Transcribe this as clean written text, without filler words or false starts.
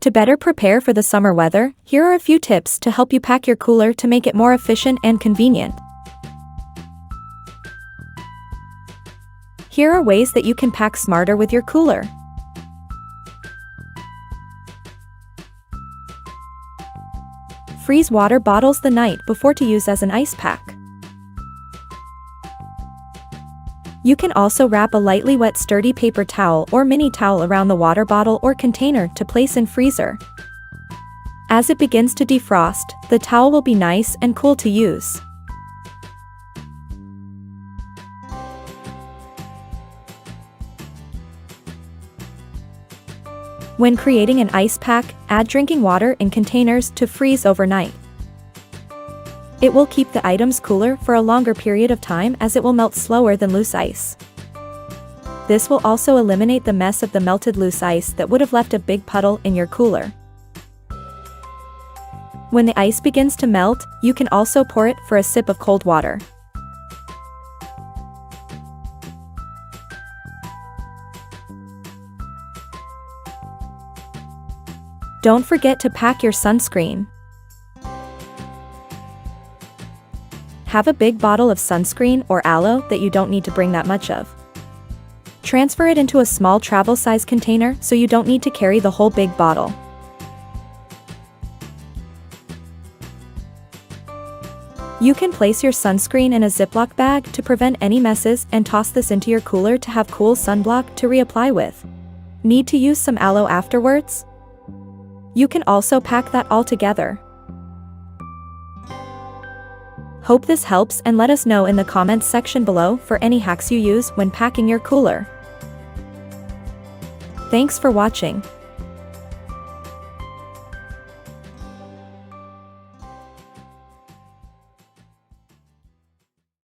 To better prepare for the summer weather, here are a few tips to help you pack your cooler to make it more efficient and convenient. Here are ways that you can pack smarter with your cooler. Freeze water bottles the night before to use as an ice pack. You can also wrap a lightly wet sturdy paper towel or mini towel around the water bottle or container to place in freezer. As it begins to defrost, the towel will be nice and cool to use. When creating an ice pack, add drinking water in containers to freeze overnight. It will keep the items cooler for a longer period of time as it will melt slower than loose ice. This will also eliminate the mess of the melted loose ice that would have left a big puddle in your cooler. When the ice begins to melt, you can also pour it for a sip of cold water. Don't forget to pack your sunscreen. Have a big bottle of sunscreen or aloe that you don't need to bring that much of. Transfer it into a small travel size container so you don't need to carry the whole big bottle. You can place your sunscreen in a Ziploc bag to prevent any messes and toss this into your cooler to have cool sunblock to reapply with. Need to use some aloe afterwards? You can also pack that all together. Hope this helps and let us know in the comments section below for any hacks you use when packing your cooler. Thanks for watching.